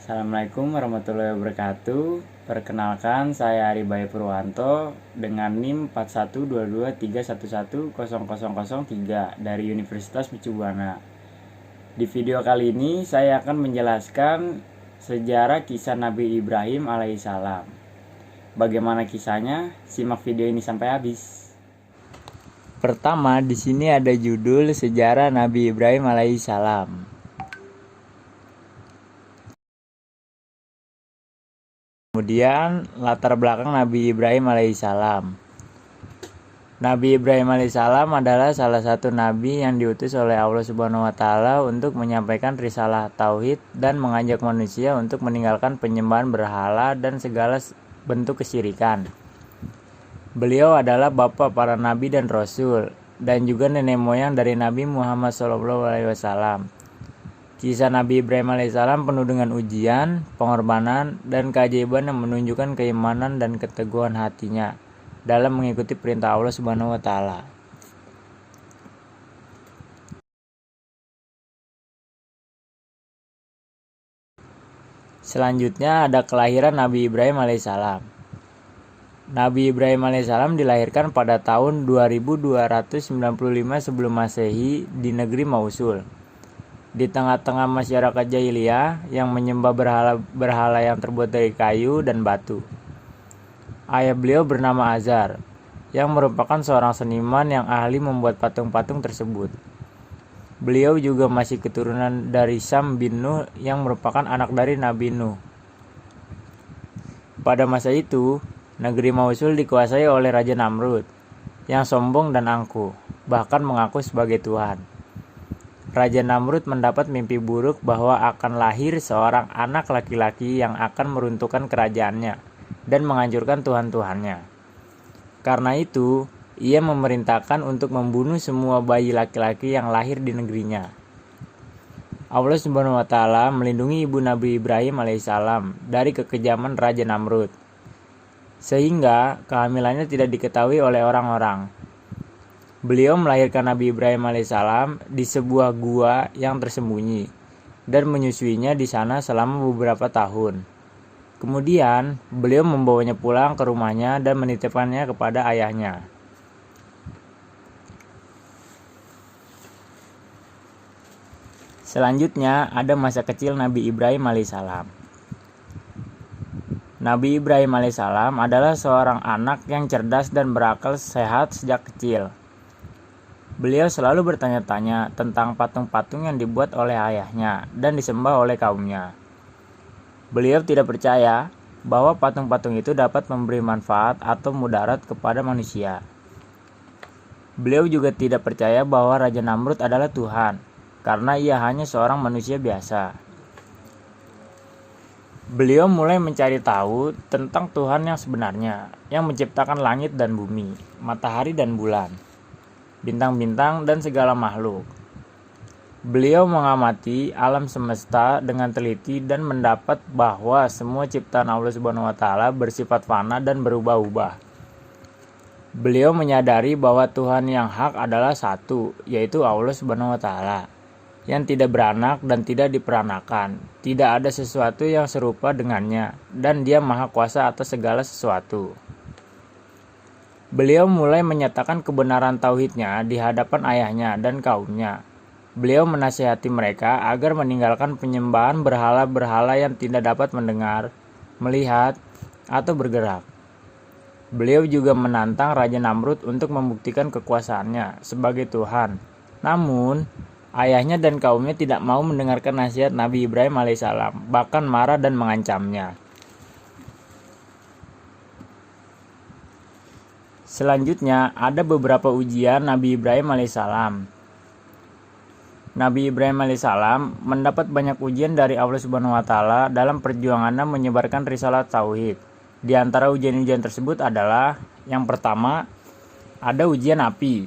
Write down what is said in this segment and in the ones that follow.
Assalamualaikum warahmatullahi wabarakatuh. Perkenalkan, saya Ari Bayu Purwanto dengan NIM 412231100003 dari Universitas Mercubuana. Di video kali ini saya akan menjelaskan sejarah kisah Nabi Ibrahim alaihissalam. Bagaimana kisahnya? Simak video ini sampai habis. Pertama, di sini ada judul sejarah Nabi Ibrahim alaihissalam. Kemudian latar belakang Nabi Ibrahim alaihissalam. Nabi Ibrahim alaihissalam adalah salah satu nabi yang diutus oleh Allah Subhanahu wa taala untuk menyampaikan risalah tauhid dan mengajak manusia untuk meninggalkan penyembahan berhala dan segala bentuk kesyirikan. Beliau adalah bapa para nabi dan rasul dan juga nenek moyang dari Nabi Muhammad SAW. Kisah Nabi Ibrahim alaihissalam penuh dengan ujian, pengorbanan, dan keajaiban yang menunjukkan keimanan dan keteguhan hatinya dalam mengikuti perintah Allah Subhanahu wa taala. Selanjutnya ada kelahiran Nabi Ibrahim alaihissalam. Nabi Ibrahim alaihissalam dilahirkan pada tahun 2295 sebelum Masehi di negeri Mausul, di tengah-tengah masyarakat jahiliyah yang menyembah berhala yang terbuat dari kayu dan batu. Ayah beliau bernama Azar, yang merupakan seorang seniman yang ahli membuat patung-patung tersebut. Beliau juga masih keturunan dari Sam bin Nuh yang merupakan anak dari Nabi Nuh. Pada masa itu, negeri Mausul dikuasai oleh Raja Namrud, yang sombong dan angkuh, bahkan mengaku sebagai Tuhan. Raja Namrud mendapat mimpi buruk bahwa akan lahir seorang anak laki-laki yang akan meruntuhkan kerajaannya dan menghancurkan tuhan-tuhannya. Karena itu, ia memerintahkan untuk membunuh semua bayi laki-laki yang lahir di negerinya. Allah Subhanahu wa taala melindungi ibu Nabi Ibrahim alaihissalam dari kekejaman Raja Namrud, sehingga kehamilannya tidak diketahui oleh orang-orang. Beliau melahirkan Nabi Ibrahim alaihissalam di sebuah gua yang tersembunyi dan menyusuinya di sana selama beberapa tahun. Kemudian, beliau membawanya pulang ke rumahnya dan menitipkannya kepada ayahnya. Selanjutnya, ada masa kecil Nabi Ibrahim alaihissalam. Nabi Ibrahim alaihissalam adalah seorang anak yang cerdas dan berakal sehat sejak kecil. Beliau selalu bertanya-tanya tentang patung-patung yang dibuat oleh ayahnya dan disembah oleh kaumnya. Beliau tidak percaya bahwa patung-patung itu dapat memberi manfaat atau mudarat kepada manusia. Beliau juga tidak percaya bahwa Raja Namrud adalah Tuhan, karena ia hanya seorang manusia biasa. Beliau mulai mencari tahu tentang Tuhan yang sebenarnya, yang menciptakan langit dan bumi, matahari dan bulan, bintang-bintang dan segala makhluk. Beliau mengamati alam semesta dengan teliti dan mendapat bahwa semua ciptaan Allah Subhanahu wa taala bersifat fana dan berubah-ubah. Beliau menyadari bahwa Tuhan yang hak adalah satu, yaitu Allah Subhanahu wa taala, yang tidak beranak dan tidak diperanakan. Tidak ada sesuatu yang serupa dengannya, dan Dia Maha Kuasa atas segala sesuatu. Beliau mulai menyatakan kebenaran tauhidnya di hadapan ayahnya dan kaumnya. Beliau menasihati mereka agar meninggalkan penyembahan berhala-berhala yang tidak dapat mendengar, melihat, atau bergerak. Beliau juga menantang Raja Namrud untuk membuktikan kekuasaannya sebagai Tuhan. Namun, ayahnya dan kaumnya tidak mau mendengarkan nasihat Nabi Ibrahim alaihissalam, bahkan marah dan mengancamnya. Selanjutnya, ada beberapa ujian Nabi Ibrahim alaihissalam. Nabi Ibrahim alaihissalam mendapat banyak ujian dari Allah Subhanahu wa taala dalam perjuangannya menyebarkan risalah tauhid. Di antara ujian-ujian tersebut adalah yang pertama, ada ujian api.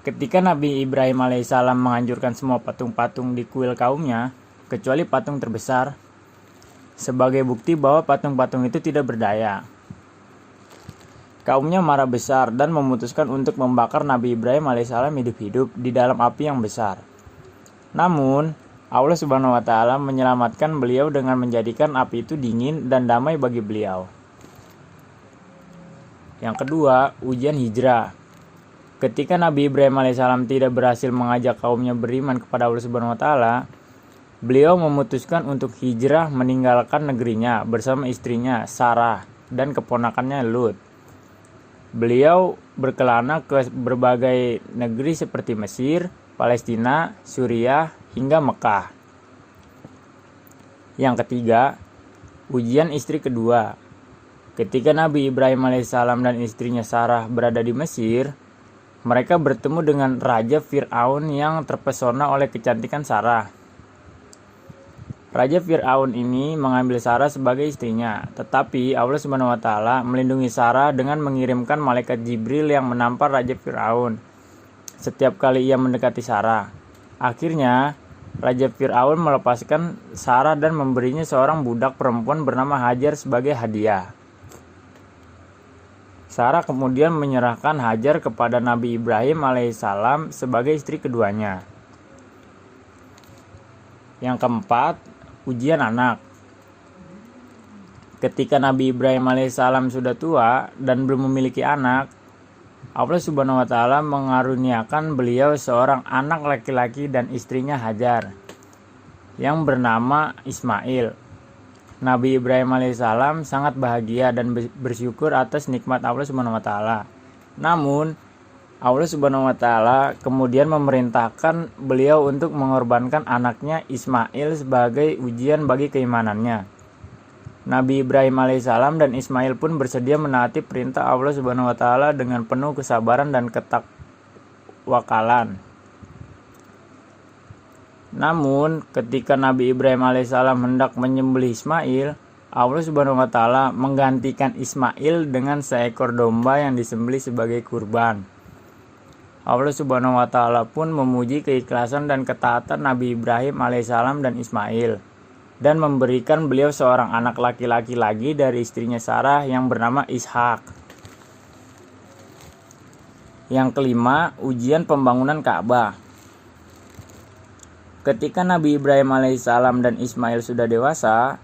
Ketika Nabi Ibrahim alaihissalam menghancurkan semua patung-patung di kuil kaumnya, kecuali patung terbesar, sebagai bukti bahwa patung-patung itu tidak berdaya. Kaumnya marah besar dan memutuskan untuk membakar Nabi Ibrahim alaihissalam hidup-hidup di dalam api yang besar. Namun, Allah Subhanahu wa Ta'ala menyelamatkan beliau dengan menjadikan api itu dingin dan damai bagi beliau. Yang kedua, ujian hijrah. Ketika Nabi Ibrahim alaihissalam tidak berhasil mengajak kaumnya beriman kepada Allah Subhanahu wa Ta'ala, beliau memutuskan untuk hijrah meninggalkan negerinya bersama istrinya Sarah dan keponakannya Lut. Beliau berkelana ke berbagai negeri seperti Mesir, Palestina, Suriah, hingga Mekah. Yang ketiga, ujian istri kedua. Ketika Nabi Ibrahim alaihissalam dan istrinya Sarah berada di Mesir, mereka bertemu dengan Raja Fir'aun yang terpesona oleh kecantikan Sarah. Raja Fir'aun ini mengambil Sarah sebagai istrinya, tetapi Allah Subhanahu wa Ta'ala melindungi Sarah dengan mengirimkan malaikat Jibril yang menampar Raja Fir'aun setiap kali ia mendekati Sarah. Akhirnya, Raja Fir'aun melepaskan Sarah dan memberinya seorang budak perempuan bernama Hajar sebagai hadiah. Sarah kemudian menyerahkan Hajar kepada Nabi Ibrahim alaihissalam sebagai istri keduanya. Yang keempat, ujian anak. Ketika Nabi Ibrahim alaihissalam sudah tua dan belum memiliki anak, Allah Subhanahu wa Ta'ala mengaruniakan beliau seorang anak laki-laki dan istrinya Hajar yang bernama Ismail. Nabi Ibrahim alaihissalam sangat bahagia dan bersyukur atas nikmat Allah Subhanahu wa Ta'ala. Namun, Allah Subhanahu wa Ta'ala kemudian memerintahkan beliau untuk mengorbankan anaknya Ismail sebagai ujian bagi keimanannya. Nabi Ibrahim alaihissalam dan Ismail pun bersedia menaati perintah Allah Subhanahu wa Ta'ala dengan penuh kesabaran dan ketakwakalan. Namun, ketika Nabi Ibrahim alaihissalam hendak menyembelih Ismail, Allah Subhanahu wa Ta'ala menggantikan Ismail dengan seekor domba yang disembelih sebagai kurban. Allah Subhanahu wa Ta'ala pun memuji keikhlasan dan ketaatan Nabi Ibrahim alaihissalam dan Ismail, dan memberikan beliau seorang anak laki-laki lagi dari istrinya Sarah yang bernama Ishak. Yang kelima, ujian pembangunan Ka'bah. Ketika Nabi Ibrahim alaihissalam dan Ismail sudah dewasa,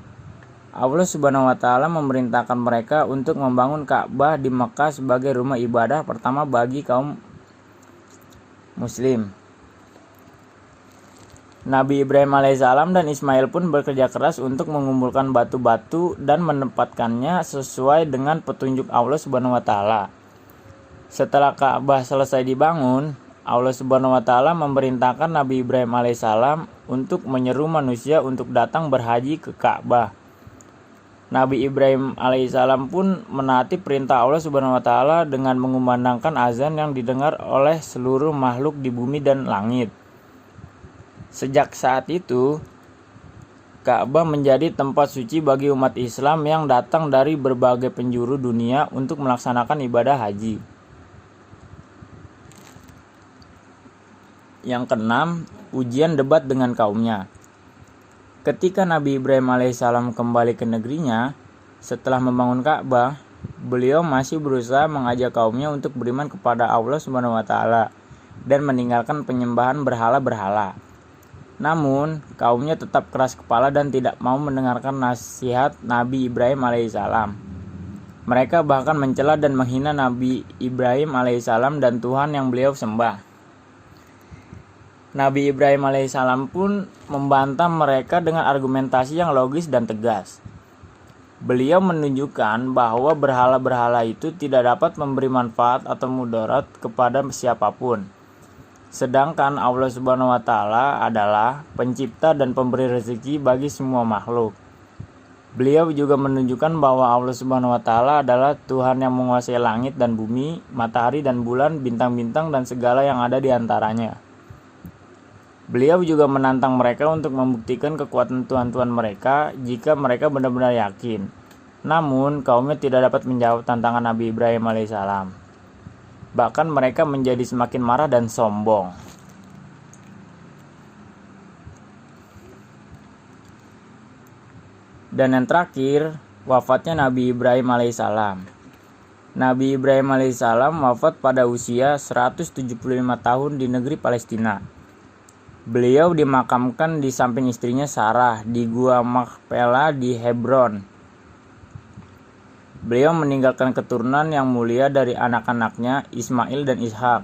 Allah Subhanahu wa Ta'ala memerintahkan mereka untuk membangun Ka'bah di Mekah sebagai rumah ibadah pertama bagi kaum Muslim. Nabi Ibrahim alaihissalam dan Ismail pun bekerja keras untuk mengumpulkan batu-batu dan menempatkannya sesuai dengan petunjuk Allah Subhanahu wa Ta'ala. Setelah Ka'bah selesai dibangun, Allah Subhanahu wa Ta'ala memerintahkan Nabi Ibrahim alaihissalam untuk menyeru manusia untuk datang berhaji ke Ka'bah. Nabi Ibrahim alaihissalam pun menaati perintah Allah Subhanahu wa Ta'ala dengan mengumandangkan azan yang didengar oleh seluruh makhluk di bumi dan langit. Sejak saat itu, Ka'bah menjadi tempat suci bagi umat Islam yang datang dari berbagai penjuru dunia untuk melaksanakan ibadah haji. Yang keenam, ujian debat dengan kaumnya. Ketika Nabi Ibrahim alaihissalam kembali ke negerinya, setelah membangun Ka'bah, beliau masih berusaha mengajak kaumnya untuk beriman kepada Allah Subhanahu wa Ta'ala dan meninggalkan penyembahan berhala-berhala. Namun, kaumnya tetap keras kepala dan tidak mau mendengarkan nasihat Nabi Ibrahim alaihissalam. Mereka bahkan mencela dan menghina Nabi Ibrahim alaihissalam dan Tuhan yang beliau sembah. Nabi Ibrahim alaihissalam pun membantah mereka dengan argumentasi yang logis dan tegas. Beliau menunjukkan bahwa berhala-berhala itu tidak dapat memberi manfaat atau mudarat kepada siapapun. Sedangkan Allah Subhanahu wa Ta'ala adalah pencipta dan pemberi rezeki bagi semua makhluk. Beliau juga menunjukkan bahwa Allah Subhanahu wa Ta'ala adalah Tuhan yang menguasai langit dan bumi, matahari dan bulan, bintang-bintang dan segala yang ada di antaranya. Beliau juga menantang mereka untuk membuktikan kekuatan Tuhan-Tuhan mereka jika mereka benar-benar yakin. Namun, kaumnya tidak dapat menjawab tantangan Nabi Ibrahim alaihissalam. Bahkan mereka menjadi semakin marah dan sombong. Dan yang terakhir, wafatnya Nabi Ibrahim alaihissalam. Nabi Ibrahim alaihissalam wafat pada usia 175 tahun di negeri Palestina. Beliau dimakamkan di samping istrinya Sarah di Gua Makpela di Hebron. Beliau meninggalkan keturunan yang mulia dari anak-anaknya Ismail dan Ishak,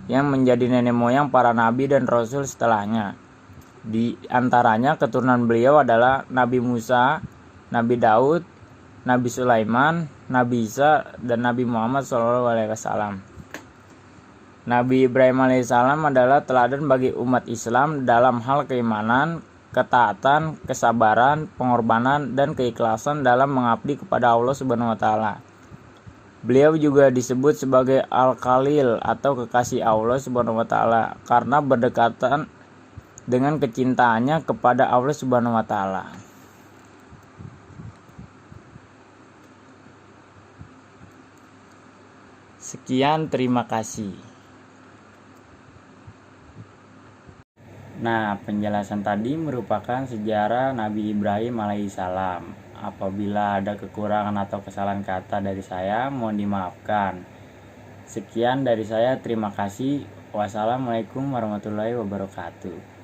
yang menjadi nenek moyang para nabi dan rasul setelahnya. Di antaranya keturunan beliau adalah Nabi Musa, Nabi Daud, Nabi Sulaiman, Nabi Isa, dan Nabi Muhammad SAW. Nabi Ibrahim alaihissalam adalah teladan bagi umat Islam dalam hal keimanan, ketaatan, kesabaran, pengorbanan, dan keikhlasan dalam mengabdi kepada Allah Subhanahu wa taala. Beliau juga disebut sebagai Al-Khalil atau kekasih Allah Subhanahu wa taala karena berdekatan dengan kecintaannya kepada Allah Subhanahu wa taala. Sekian, terima kasih. Nah, penjelasan tadi merupakan sejarah Nabi Ibrahim alaihissalam. Apabila ada kekurangan atau kesalahan kata dari saya, mohon dimaafkan. Sekian dari saya, terima kasih. Wassalamualaikum warahmatullahi wabarakatuh.